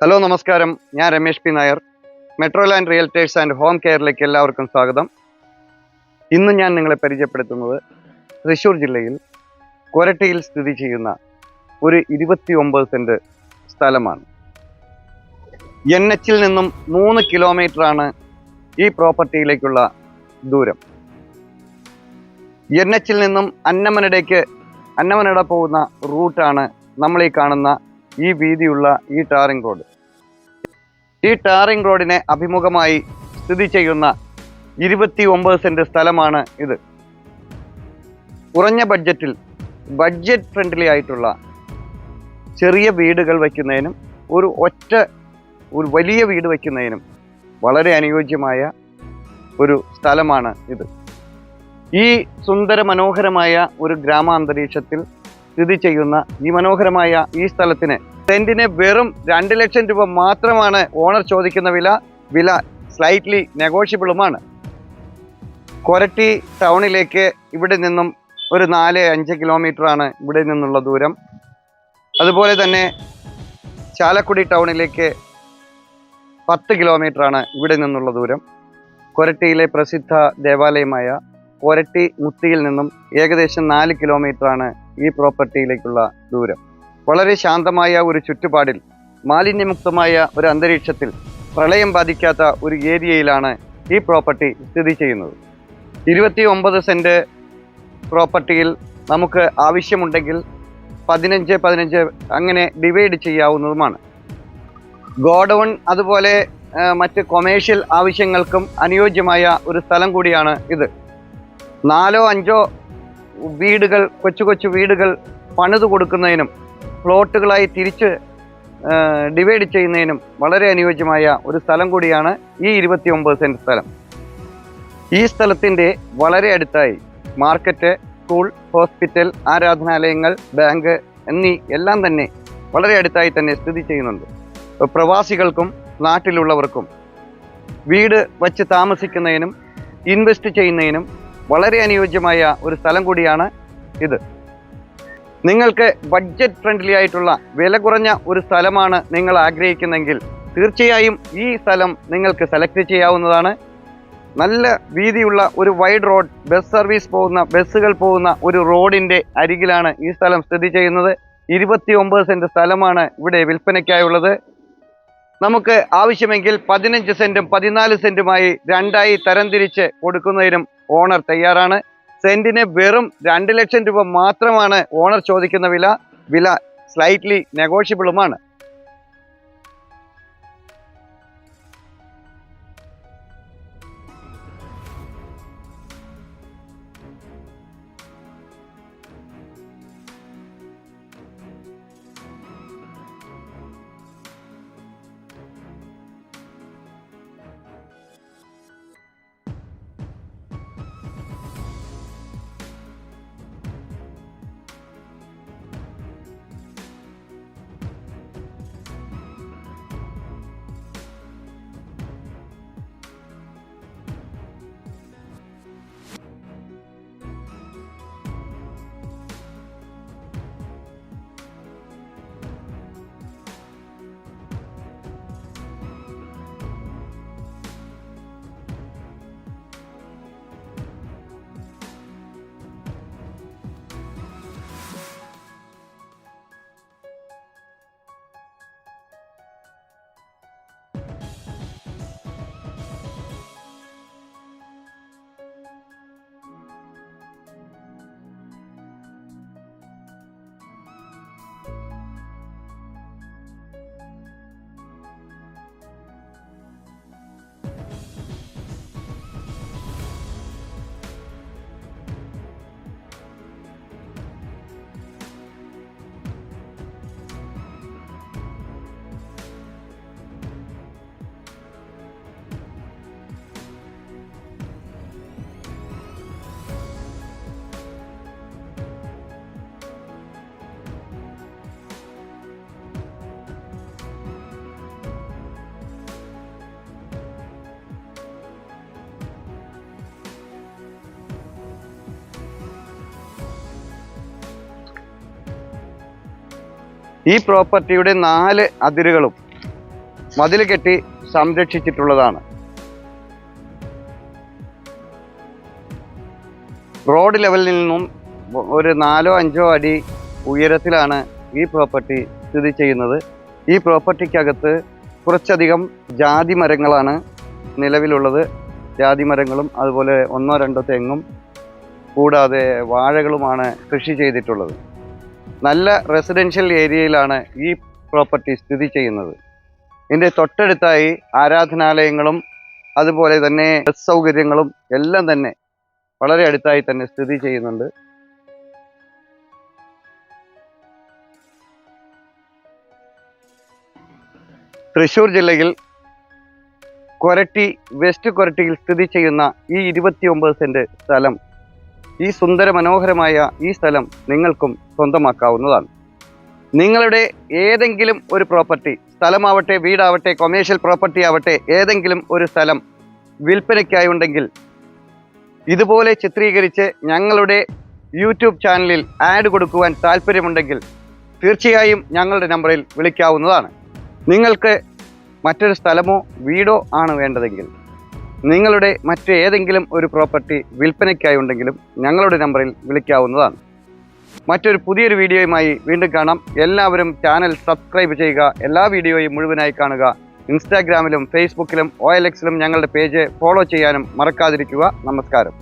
Hello നമസ്കാരം, ഞാൻ Ramesh P Nair. Metro land realtors and home കെയറിലേക്ക് എല്ലാവർക്കും സ്വാഗതം. ഇന്ന് ഞാൻ നിങ്ങളെ പരിചയപ്പെടുത്തുന്നത് തൃശ്ശൂർ ജില്ലയിൽ കൊരട്ടിയിൽ സ്ഥിതി ചെയ്യുന്ന ഒരു 29 സെൻറ്റ് സ്ഥലമാണ്. NH നിന്നും 3 കിലോമീറ്ററാണ് ഈ പ്രോപ്പർട്ടിയിലേക്കുള്ള ദൂരം. NH നിന്നും അന്നമനട പോകുന്ന റൂട്ടാണ് നമ്മൾ ഈ കാണുന്ന ഈ വീതിയുള്ള ഈ ടാറിംഗ് റോഡ്. ഈ ടാറിംഗ് റോഡിനെ അഭിമുഖമായി സ്ഥിതി ചെയ്യുന്ന 29 സെൻറ്റ് സ്ഥലമാണ് ഇത്. കുറഞ്ഞ ബഡ്ജറ്റ് ഫ്രണ്ട്ലി ആയിട്ടുള്ള ചെറിയ വീടുകൾ വയ്ക്കുന്നതിനും ഒരു വലിയ വീട് വയ്ക്കുന്നതിനും വളരെ അനുയോജ്യമായ ഒരു സ്ഥലമാണ് ഇത്. ഈ സുന്ദര മനോഹരമായ ഒരു ഗ്രാമാന്തരീക്ഷത്തിൽ സ്ഥിതി ചെയ്യുന്ന ഈ മനോഹരമായ ഈ സ്ഥലത്തിന് സെന്റിന് വെറും 2 ലക്ഷം രൂപ മാത്രമാണ് ഓണർ ചോദിക്കുന്ന വില സ്ലൈറ്റ്ലി നെഗോഷ്യബിളുമാണ്. കൊരട്ടി ടൗണിലേക്ക് ഇവിടെ നിന്നും ഒരു 4-5 കിലോമീറ്ററാണ് ഇവിടെ നിന്നുള്ള ദൂരം. അതുപോലെ തന്നെ ചാലക്കുടി ടൗണിലേക്ക് 10 കിലോമീറ്ററാണ് ഇവിടെ നിന്നുള്ള ദൂരം. കൊരട്ടിയിലെ പ്രസിദ്ധ ദേവാലയമായ കൊരട്ടി മുത്തിയിൽ നിന്നും ഏകദേശം 4 കിലോമീറ്ററാണ് ഈ പ്രോപ്പർട്ടിയിലേക്കുള്ള ദൂരം. വളരെ ശാന്തമായ ഒരു ചുറ്റുപാടിൽ, മാലിന്യമുക്തമായ ഒരു അന്തരീക്ഷത്തിൽ, പ്രളയം ബാധിക്കാത്ത ഒരു ഏരിയയിലാണ് ഈ പ്രോപ്പർട്ടി സ്ഥിതി ചെയ്യുന്നത്. 29 സെൻറ്റ് പ്രോപ്പർട്ടിയിൽ നമുക്ക് ആവശ്യമുണ്ടെങ്കിൽ 15 അങ്ങനെ ഡിവൈഡ് ചെയ്യാവുന്നതുമാണ്. ഗോഡൗൺ അതുപോലെ മറ്റ് കൊമേഴ്ഷ്യൽ ആവശ്യങ്ങൾക്കും അനുയോജ്യമായ ഒരു സ്ഥലം കൂടിയാണ് ഇത്. 4-5 വീടുകൾ, കൊച്ചു വീടുകൾ പണിത് കൊടുക്കുന്നതിനും പ്ലോട്ടുകളായി തിരിച്ച് ഡിവൈഡ് ചെയ്യുന്നതിനും വളരെ അനുയോജ്യമായ ഒരു സ്ഥലം കൂടിയാണ് ഈ 29 സെൻറ്റ് സ്ഥലം. ഈ സ്ഥലത്തിൻ്റെ വളരെ അടുത്തായി മാർക്കറ്റ്, സ്കൂൾ, ഹോസ്പിറ്റൽ, ആരാധനാലയങ്ങൾ, ബാങ്ക് എന്നീ എല്ലാം തന്നെ വളരെ അടുത്തായി തന്നെ സ്ഥിതി ചെയ്യുന്നുണ്ട്. പ്രവാസികൾക്കും നാട്ടിലുള്ളവർക്കും വീട് വച്ച് താമസിക്കുന്നതിനും ഇൻവെസ്റ്റ് ചെയ്യുന്നതിനും വളരെ അനുയോജ്യമായ ഒരു സ്ഥലം കൂടിയാണ് ഇത്. നിങ്ങൾക്ക് ബഡ്ജറ്റ് ഫ്രണ്ട്ലി ആയിട്ടുള്ള വില കുറഞ്ഞ ഒരു സ്ഥലമാണ് നിങ്ങൾ ആഗ്രഹിക്കുന്നെങ്കിൽ തീർച്ചയായും ഈ സ്ഥലം നിങ്ങൾക്ക് സെലക്ട് ചെയ്യാവുന്നതാണ്. നല്ല വീതിയുള്ള ഒരു വൈഡ് റോഡ്, ബസ്സുകൾ പോകുന്ന ഒരു റോഡിൻ്റെ അരികിലാണ് ഈ സ്ഥലം സ്ഥിതി ചെയ്യുന്നത്. 29 സെൻറ്റ് സ്ഥലമാണ് ഇവിടെ വിൽപ്പനയ്ക്കായുള്ളത്. നമുക്ക് ആവശ്യമെങ്കിൽ 15 സെൻറ്റും 14 സെൻറ്റുമായി 2ആയി തരംതിരിച്ച് കൊടുക്കുന്നതിനും ഓണർ തയ്യാറാണ്. സെന്റിന് വെറും 2 ലക്ഷം രൂപ മാത്രമാണ് ഓണർ ചോദിക്കുന്ന വില സ്ലൈറ്റ്ലി നെഗോഷ്യബിളുമാണ്. ഈ പ്രോപ്പർട്ടിയുടെ 4 അതിരുകളും മതിൽ കെട്ടി സംരക്ഷിച്ചിട്ടുള്ളതാണ്. റോഡ് ലെവലിൽ നിന്നും ഒരു 4-5 അടി ഉയരത്തിലാണ് ഈ പ്രോപ്പർട്ടി സ്ഥിതി ചെയ്യുന്നത്. ഈ പ്രോപ്പർട്ടിക്കകത്ത് കുറച്ചധികം ജാതി മരങ്ങളാണ് നിലവിലുള്ളത്. ജാതി മരങ്ങളും അതുപോലെ 1-2 തെങ്ങും കൂടാതെ വാഴകളുമാണ് കൃഷി ചെയ്തിട്ടുള്ളത്. നല്ല റെസിഡൻഷ്യൽ ഏരിയയിലാണ് ഈ പ്രോപ്പർട്ടി സ്ഥിതി ചെയ്യുന്നത്. ഇതിൻ്റെ തൊട്ടടുത്തായി ആരാധനാലയങ്ങളും അതുപോലെ തന്നെ ബസ് സൗകര്യങ്ങളും എല്ലാം തന്നെ വളരെ അടുത്തായി തന്നെ സ്ഥിതി ചെയ്യുന്നുണ്ട്. തൃശ്ശൂർ ജില്ലയിൽ വെസ്റ്റ് കൊരട്ടിയിൽ സ്ഥിതി ചെയ്യുന്ന ഈ 29 സെന്റ് സ്ഥലം, ഈ സുന്ദര മനോഹരമായ ഈ സ്ഥലം നിങ്ങൾക്കും സ്വന്തമാക്കാവുന്നതാണ്. നിങ്ങളുടെ ഏതെങ്കിലും ഒരു പ്രോപ്പർട്ടി, സ്ഥലമാവട്ടെ, വീടാവട്ടെ, കൊമേഴ്ഷ്യൽ പ്രോപ്പർട്ടി ആവട്ടെ, ഏതെങ്കിലും ഒരു സ്ഥലം വിൽപ്പനയ്ക്കായി ഉണ്ടെങ്കിൽ ഇതുപോലെ ചിത്രീകരിച്ച് ഞങ്ങളുടെ യൂട്യൂബ് ചാനലിൽ ആഡ് കൊടുക്കുവാൻ താല്പര്യമുണ്ടെങ്കിൽ തീർച്ചയായും ഞങ്ങളുടെ നമ്പറിൽ വിളിക്കാവുന്നതാണ്. നിങ്ങൾക്ക് മറ്റൊരു സ്ഥലമോ വീടോ ആണ് വേണ്ടതെങ്കിൽ, നിങ്ങളുടെ മറ്റേതെങ്കിലും ഒരു പ്രോപ്പർട്ടി വിൽപ്പനയ്ക്കായി ഉണ്ടെങ്കിലും ഞങ്ങളുടെ നമ്പറിൽ വിളിക്കാവുന്നതാണ്. മറ്റൊരു പുതിയൊരു വീഡിയോയുമായി വീണ്ടും കാണാം. എല്ലാവരും ചാനൽ സബ്സ്ക്രൈബ് ചെയ്യുക. എല്ലാ വീഡിയോയും മുഴുവനായി കാണുക. ഇൻസ്റ്റാഗ്രാമിലും ഫേസ്ബുക്കിലും OLX ഞങ്ങളുടെ പേജ് ഫോളോ ചെയ്യാനും മറക്കാതിരിക്കുക. നമസ്കാരം.